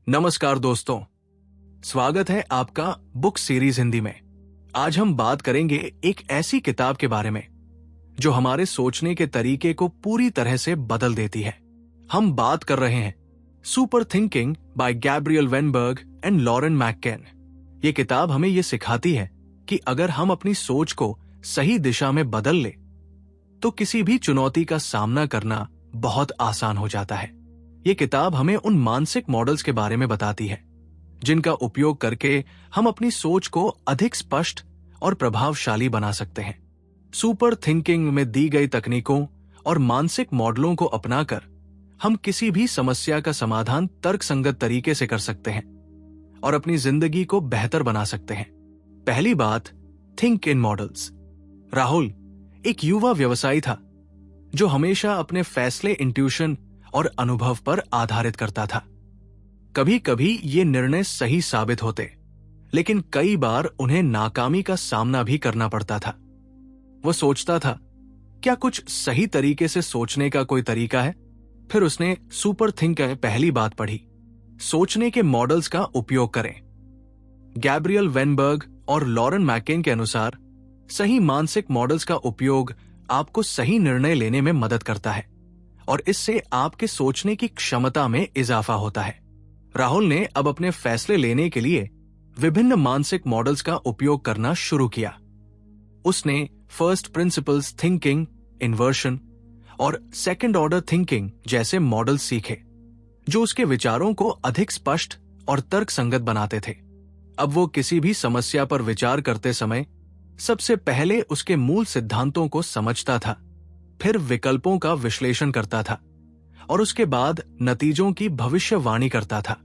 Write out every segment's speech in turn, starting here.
नमस्कार दोस्तों, स्वागत है आपका बुक सीरीज हिंदी में। आज हम बात करेंगे एक ऐसी किताब के बारे में जो हमारे सोचने के तरीके को पूरी तरह से बदल देती है। हम बात कर रहे हैं super thinking by Gabriel Weinberg and Lauren McCann. ये किताब हमें ये सिखाती है कि अगर हम अपनी सोच को सही दिशा में बदल ले तो किसी भी चुनौती का सामना करना बहुत आसान हो जाता है। ये किताब हमें उन मानसिक मॉडल्स के बारे में बताती है जिनका उपयोग करके हम अपनी सोच को अधिक स्पष्ट और प्रभावशाली बना सकते हैं। सुपर थिंकिंग में दी गई तकनीकों और मानसिक मॉडलों को अपनाकर हम किसी भी समस्या का समाधान तर्कसंगत तरीके से कर सकते हैं और अपनी जिंदगी को बेहतर बना सकते हैं। पहली बात, थिंक इन मॉडल्स। राहुल एक युवा व्यवसायी था जो हमेशा अपने फैसले इंट्यूशन और अनुभव पर आधारित करता था। कभी कभी ये निर्णय सही साबित होते, लेकिन कई बार उन्हें नाकामी का सामना भी करना पड़ता था। वो सोचता था, क्या कुछ सही तरीके से सोचने का कोई तरीका है? फिर उसने सुपर थिंक में पहली बात पढ़ी, सोचने के मॉडल्स का उपयोग करें। गैब्रियल वेनबर्ग और लॉरेन मैककेन के अनुसार सही मानसिक मॉडल्स का उपयोग आपको सही निर्णय लेने में मदद करता है और इससे आपके सोचने की क्षमता में इजाफा होता है। राहुल ने अब अपने फैसले लेने के लिए विभिन्न मानसिक मॉडल्स का उपयोग करना शुरू किया। उसने फर्स्ट प्रिंसिपल्स थिंकिंग, इन्वर्शन और सेकंड ऑर्डर थिंकिंग जैसे मॉडल सीखे जो उसके विचारों को अधिक स्पष्ट और तर्कसंगत बनाते थे। अब वो किसी भी समस्या पर विचार करते समय सबसे पहले उसके मूल सिद्धांतों को समझता था, फिर विकल्पों का विश्लेषण करता था और उसके बाद नतीजों की भविष्यवाणी करता था।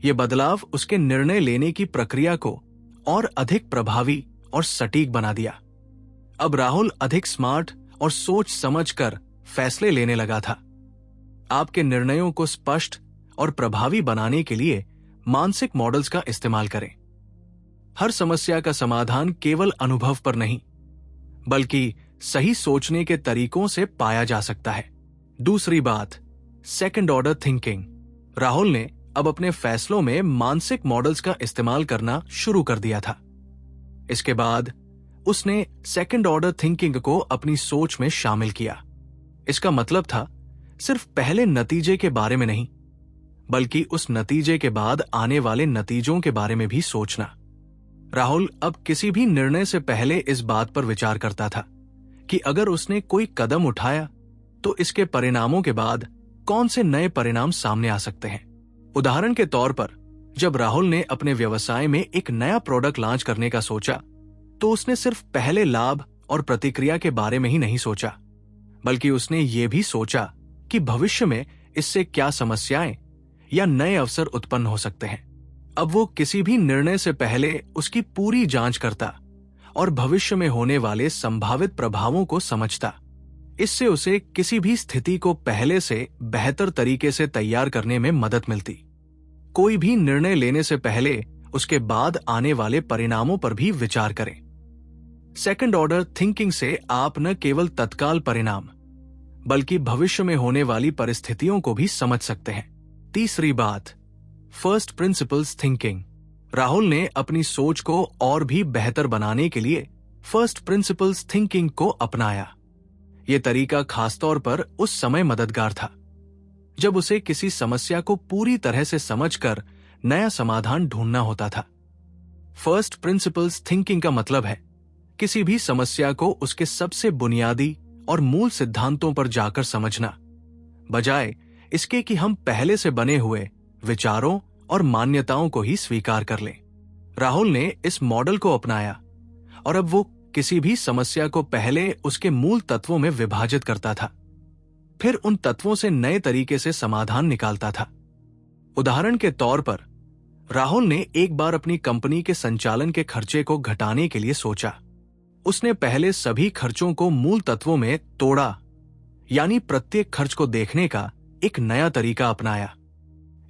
यह बदलाव उसके निर्णय लेने की प्रक्रिया को और अधिक प्रभावी और सटीक बना दिया। अब राहुल अधिक स्मार्ट और सोच समझकर फैसले लेने लगा था। आपके निर्णयों को स्पष्ट और प्रभावी बनाने के लिए मानसिक मॉडल्स का इस्तेमाल करें। हर समस्या का समाधान केवल अनुभव पर नहीं, बल्कि सही सोचने के तरीकों से पाया जा सकता है। दूसरी बात, सेकंड ऑर्डर थिंकिंग। राहुल ने अब अपने फैसलों में मानसिक मॉडल्स का इस्तेमाल करना शुरू कर दिया था। इसके बाद उसने सेकंड ऑर्डर थिंकिंग को अपनी सोच में शामिल किया। इसका मतलब था सिर्फ पहले नतीजे के बारे में नहीं, बल्कि उस नतीजे के बाद आने वाले नतीजों के बारे में भी सोचना। राहुल अब किसी भी निर्णय से पहले इस बात पर विचार करता था कि अगर उसने कोई कदम उठाया तो इसके परिणामों के बाद कौन से नए परिणाम सामने आ सकते हैं। उदाहरण के तौर पर, जब राहुल ने अपने व्यवसाय में एक नया प्रोडक्ट लॉन्च करने का सोचा तो उसने सिर्फ पहले लाभ और प्रतिक्रिया के बारे में ही नहीं सोचा, बल्कि उसने ये भी सोचा कि भविष्य में इससे क्या समस्याएं या नए अवसर उत्पन्न हो सकते हैं। अब वो किसी भी निर्णय से पहले उसकी पूरी जांच करता और भविष्य में होने वाले संभावित प्रभावों को समझता। इससे उसे किसी भी स्थिति को पहले से बेहतर तरीके से तैयार करने में मदद मिलती। कोई भी निर्णय लेने से पहले उसके बाद आने वाले परिणामों पर भी विचार करें। सेकंड ऑर्डर थिंकिंग से आप न केवल तत्काल परिणाम, बल्कि भविष्य में होने वाली परिस्थितियों को भी समझ सकते हैं। तीसरी बात, फर्स्ट प्रिंसिपल्स थिंकिंग। राहुल ने अपनी सोच को और भी बेहतर बनाने के लिए फर्स्ट प्रिंसिपल्स थिंकिंग को अपनाया। यह तरीका खासतौर पर उस समय मददगार था जब उसे किसी समस्या को पूरी तरह से समझकर नया समाधान ढूंढना होता था। फर्स्ट प्रिंसिपल्स थिंकिंग का मतलब है किसी भी समस्या को उसके सबसे बुनियादी और मूल सिद्धांतों पर जाकर समझना, बजाय इसके कि हम पहले से बने हुए विचारों और मान्यताओं को ही स्वीकार कर लें। राहुल ने इस मॉडल को अपनाया और अब वो किसी भी समस्या को पहले उसके मूल तत्वों में विभाजित करता था, फिर उन तत्वों से नए तरीके से समाधान निकालता था। उदाहरण के तौर पर, राहुल ने एक बार अपनी कंपनी के संचालन के खर्चे को घटाने के लिए सोचा। उसने पहले सभी खर्चों को मूल तत्वों में तोड़ा, यानी प्रत्येक खर्च को देखने का एक नया तरीका अपनाया।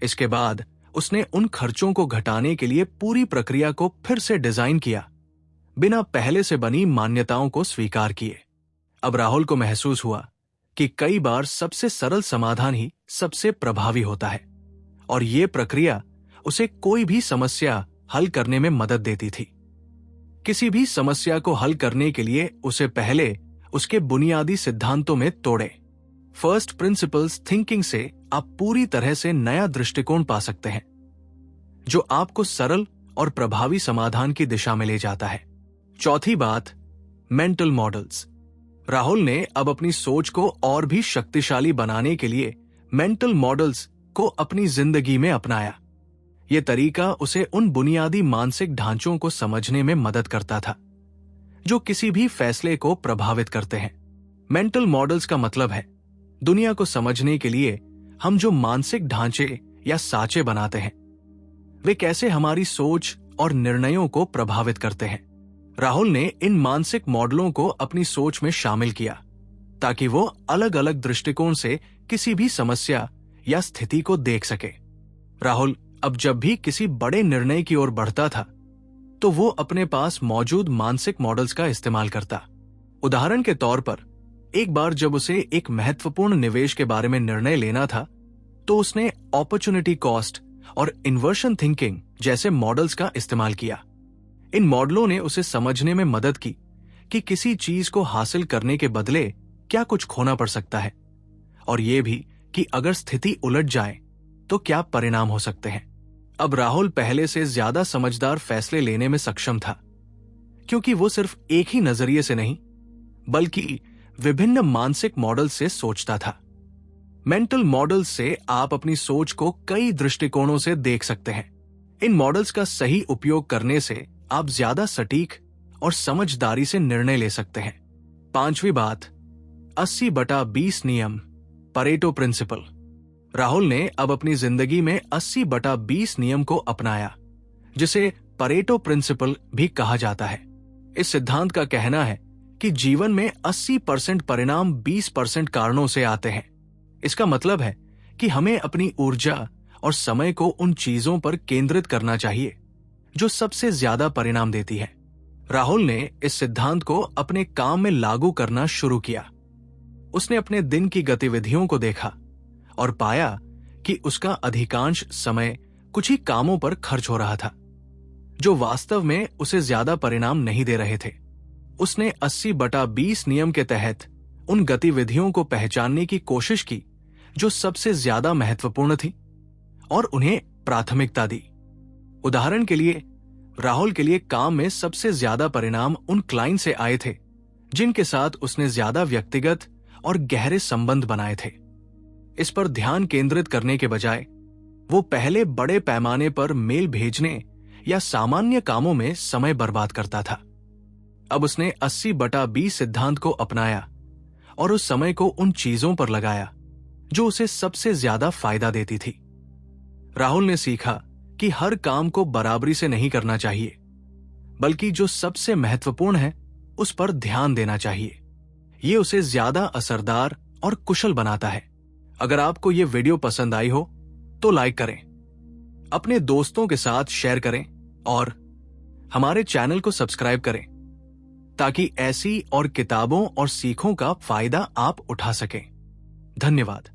इसके बाद उसने उन खर्चों को घटाने के लिए पूरी प्रक्रिया को फिर से डिजाइन किया, बिना पहले से बनी मान्यताओं को स्वीकार किए। अब राहुल को महसूस हुआ कि कई बार सबसे सरल समाधान ही सबसे प्रभावी होता है और ये प्रक्रिया उसे कोई भी समस्या हल करने में मदद देती थी। किसी भी समस्या को हल करने के लिए उसे पहले उसके बुनियादी सिद्धांतों में तोड़े। फर्स्ट प्रिंसिपल्स थिंकिंग से आप पूरी तरह से नया दृष्टिकोण पा सकते हैं, जो आपको सरल और प्रभावी समाधान की दिशा में ले जाता है। चौथी बात, मेंटल मॉडल्स। राहुल ने अब अपनी सोच को और भी शक्तिशाली बनाने के लिए मेंटल मॉडल्स को अपनी जिंदगी में अपनाया। यह तरीका उसे उन बुनियादी मानसिक ढांचों को समझने में मदद करता था जो किसी भी फैसले को प्रभावित करते हैं। मेंटल मॉडल्स का मतलब है दुनिया को समझने के लिए हम जो मानसिक ढांचे या साँचे बनाते हैं, वे कैसे हमारी सोच और निर्णयों को प्रभावित करते हैं। राहुल ने इन मानसिक मॉडलों को अपनी सोच में शामिल किया ताकि वो अलग अलग दृष्टिकोण से किसी भी समस्या या स्थिति को देख सके। राहुल अब जब भी किसी बड़े निर्णय की ओर बढ़ता था तो वो अपने पास मौजूद मानसिक मॉडल्स का इस्तेमाल करता। उदाहरण के तौर पर, एक बार जब उसे एक महत्वपूर्ण निवेश के बारे में निर्णय लेना था तो उसने अपॉर्चुनिटी कॉस्ट और इन्वर्शन थिंकिंग जैसे मॉडल्स का इस्तेमाल किया। इन मॉडलों ने उसे समझने में मदद की कि किसी चीज को हासिल करने के बदले क्या कुछ खोना पड़ सकता है, और यह भी कि अगर स्थिति उलट जाए तो क्या परिणाम हो सकते हैं। अब राहुल पहले से ज्यादा समझदार फैसले लेने में सक्षम था, क्योंकि वो सिर्फ एक ही नजरिए से नहीं बल्कि विभिन्न मानसिक मॉडल से सोचता था। मेंटल मॉडल्स से आप अपनी सोच को कई दृष्टिकोणों से देख सकते हैं। इन मॉडल्स का सही उपयोग करने से आप ज्यादा सटीक और समझदारी से निर्णय ले सकते हैं। पांचवी बात, 80/20 नियम, परेटो प्रिंसिपल। राहुल ने अब अपनी जिंदगी में 80/20 नियम को अपनाया, जिसे परेटो प्रिंसिपल भी कहा जाता है। इस सिद्धांत का कहना है कि जीवन में 80% परिणाम 20% कारणों से आते हैं। इसका मतलब है कि हमें अपनी ऊर्जा और समय को उन चीजों पर केंद्रित करना चाहिए जो सबसे ज्यादा परिणाम देती है। राहुल ने इस सिद्धांत को अपने काम में लागू करना शुरू किया। उसने अपने दिन की गतिविधियों को देखा और पाया कि उसका अधिकांश समय कुछ ही कामों पर खर्च हो रहा था जो वास्तव में उसे ज्यादा परिणाम नहीं दे रहे थे। उसने 80/20 नियम के तहत उन गतिविधियों को पहचानने की कोशिश की जो सबसे ज्यादा महत्वपूर्ण थी और उन्हें प्राथमिकता दी। उदाहरण के लिए, राहुल के लिए काम में सबसे ज्यादा परिणाम उन क्लाइंट से आए थे जिनके साथ उसने ज्यादा व्यक्तिगत और गहरे संबंध बनाए थे। इस पर ध्यान केंद्रित करने के बजाय वो पहले बड़े पैमाने पर मेल भेजने या सामान्य कामों में समय बर्बाद करता था। अब उसने 80/20 सिद्धांत को अपनाया और उस समय को उन चीजों पर लगाया जो उसे सबसे ज्यादा फायदा देती थी। राहुल ने सीखा कि हर काम को बराबरी से नहीं करना चाहिए, बल्कि जो सबसे महत्वपूर्ण है उस पर ध्यान देना चाहिए। ये उसे ज्यादा असरदार और कुशल बनाता है। अगर आपको ये वीडियो पसंद आई हो तो लाइक करें, अपने दोस्तों के साथ शेयर करें और हमारे चैनल को सब्सक्राइब करें ताकि ऐसी और किताबों और सीखों का फायदा आप उठा सकें। धन्यवाद।